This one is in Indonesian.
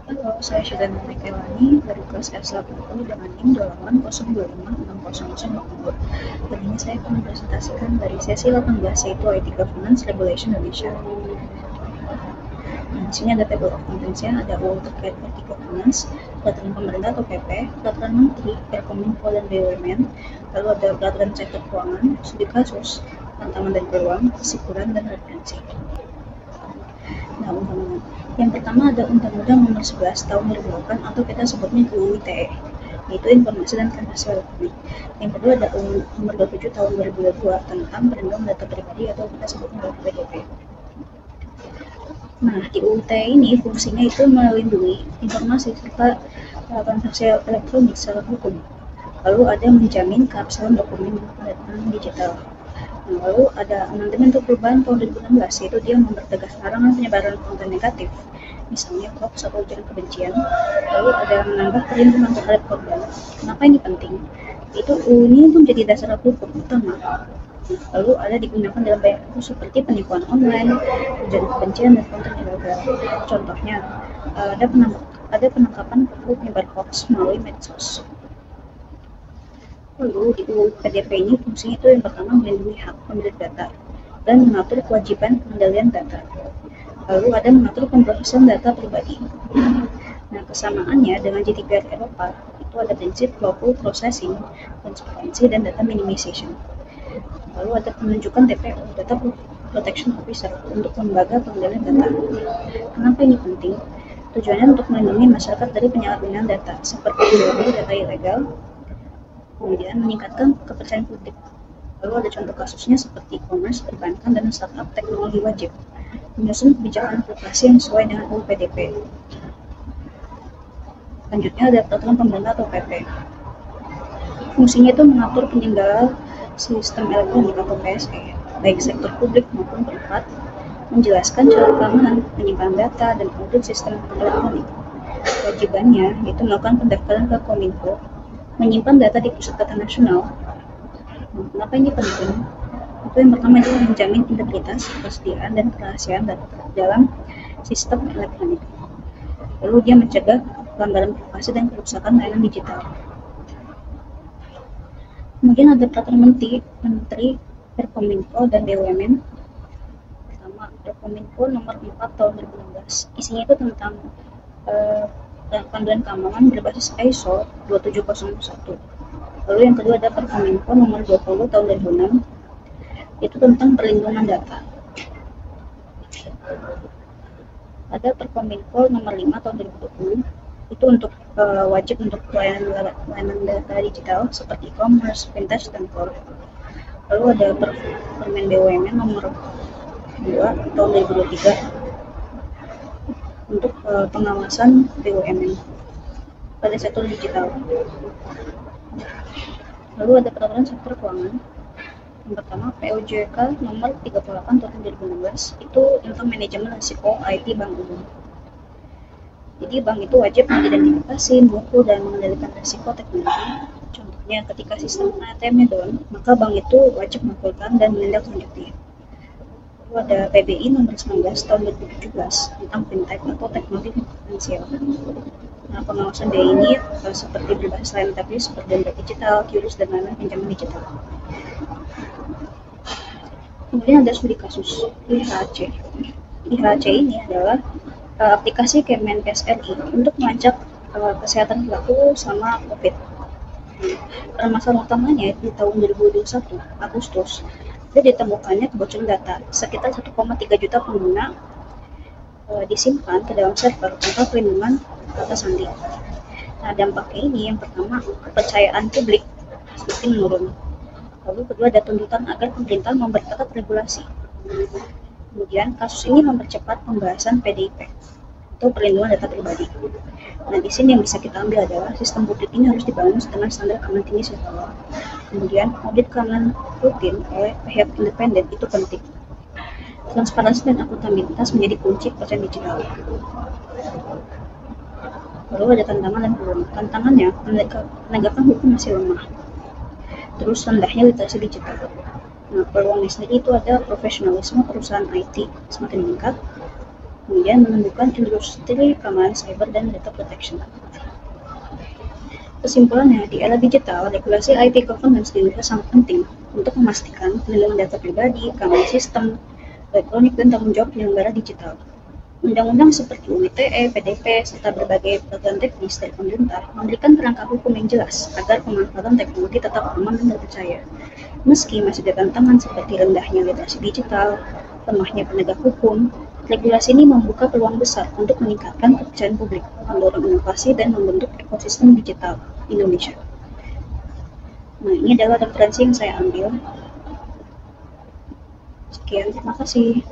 Halo, saya Syedana Mekelani dari kelas S80 dengan NIM 2802560002. Dan ini saya akan mempresentasikan dari sesi 18 yaitu IT Governance Regulation Indonesia. Nah, di sini ada table of contents ya, ada UU terkait IT Governance, peraturan pemerintah atau PP, peraturan menteri, Kominfo dan BUMN, lalu ada peraturan sektor keuangan, studi kasus, tantangan dan peluang, kesimpulan dan referensi. Nah, undang-undang. Yang pertama ada Undang-Undang Nomor 11 Tahun 2008 atau kita sebutnya UU ITE, yaitu Informasi dan Transaksi Elektronik. Yang kedua ada UU Nomor 27 Tahun 2022 tentang Perlindungan Data Pribadi atau kita sebutnya UPDP. Nah, di UU ITE ini fungsinya itu melindungi informasi serta transaksi elektronik secara hukum. Lalu ada menjamin keabsahan dokumen dan digital. Nah, lalu ada amandemen untuk perubahan tahun 2016, yaitu dia mempertegas larangan penyebaran konten negatif, misalnya hoax atau ujaran kebencian. Lalu ada menambah perlindungan terhadap korban. Kenapa ini penting? Itu ini menjadi dasar hukum utama. Lalu ada digunakan dalam banyak kasus seperti penipuan online, ujaran kebencian dan konten ilegal. Contohnya ada penangkapan pelaku penyebar hoax melalui medsos. Lalu di UU PDP ini fungsinya itu yang pertama melindungi hak pemilik data dan mengatur kewajiban pengendalian data. Lalu ada mengatur pemrosesan data pribadi. Nah, kesamaannya dengan GDPR Eropa itu ada prinsip lawful processing, transparency, dan data minimization. Lalu ada penunjukan DPO, Data Protection Officer, untuk lembaga pengendalian data. Kenapa ini penting? Tujuannya untuk melindungi masyarakat dari penyalahgunaan data, seperti data ilegal, kemudian meningkatkan kepercayaan publik. Lalu ada contoh kasusnya seperti e-commerce, perbankan, dan startup teknologi wajib menyusun kebijakan privasi yang sesuai dengan UU PDP. Selanjutnya ada peraturan pemerintah atau PP. Fungsinya itu mengatur penyelenggara sistem elektronik atau PSE, baik sektor publik maupun privat, menjelaskan cara keamanan, penyimpanan data, dan audit sistem elektronik. Kewajibannya yaitu melakukan pendaftaran ke Kominfo, menyimpan data di pusat data nasional. Kenapa ini penting? Itu yang pertama itu menjamin integritas, ketersediaan, dan kerahasiaan data dalam sistem elektronik. Lalu dia mencegah pelanggaran privasi dan kerusakan layanan digital. Kemudian ada peraturan menteri Perkominfo dan BUMN. Pertama, Perkominfo nomor 4 tahun 2016. Isinya itu tentang panduan keamanan berbasis ISO 27001. Lalu yang kedua ada Perkominfo nomor 20 tahun 2006, itu tentang perlindungan data. Ada Perkominfo nomor 5 tahun 2020, itu untuk wajib untuk layanan data digital seperti e-commerce, vintage, dan core. Lalu ada Permen BUMN nomor 2 tahun 2023 untuk pengawasan BUMN pada sektor digital. Lalu ada peraturan sektor keuangan. Yang pertama POJK nomor 38 tahun 2016, itu tentang manajemen risiko IT bank umum. Jadi bank itu wajib mengidentifikasi, mengukur, dan mengendalikan risiko teknologi. Contohnya ketika sistem ATM-nya down, maka bank itu wajib melakukan dan menindaklanjuti. Lalu ada PBI nomor 19 tahun 2017 tentang fintech atau teknologi finansial. Nah, pengawasan BI ini seperti berbasis layanan tapi seperti dompet digital, QRIS, dan layanan pinjaman digital. Kemudian ada studi kasus IHC. IHC ini adalah aplikasi Kemenkes RI untuk melacak kesehatan pelaku sama COVID. Permasalahan utamanya di tahun 2021 Agustus, itu ditemukannya kebocoran data sekitar 1,3 juta pengguna disimpan ke dalam server tanpa perlindungan data sandi. Nah, dampaknya ini yang pertama kepercayaan publik semakin menurun. Lalu kedua ada tuntutan agar pemerintah memperketat regulasi. Kemudian kasus ini mempercepat pembahasan PDIP atau perlindungan data pribadi. Nah, di sini yang bisa kita ambil adalah sistem publik ini harus dibangun dengan standar keamanan tinggi sejak awal. Kemudian audit keamanan rutin oleh pihak independen itu penting. Transparansi dan akuntabilitas menjadi kunci percayaan digital. Lalu ada tantangan dan peluang. Tantangannya, penegakan hukum masih lemah. Terus rendahnya literasi digital. Nah, peluangnya sendiri itu ada profesionalisme perusahaan IT semakin meningkat, kemudian menumbuhkan industri keamanan cyber dan data protection. Kesimpulannya, di era digital, regulasi IT governance di Indonesia sangat penting untuk memastikan perlindungan data pribadi, keamanan sistem elektronik, dan tanggung jawab penyelenggara digital. Undang-undang seperti UU ITE, PDP, serta berbagai peraturan teknis dari pemerintah memberikan kerangka hukum yang jelas agar pemanfaatan teknologi tetap aman dan terpercaya. Meski masih ada tantangan seperti rendahnya literasi digital, lemahnya penegak hukum, regulasi ini membuka peluang besar untuk meningkatkan kepercayaan publik, mendorong inovasi, dan membentuk ekosistem digital Indonesia. Nah, ini adalah referensi yang saya ambil. Sekian, terima kasih.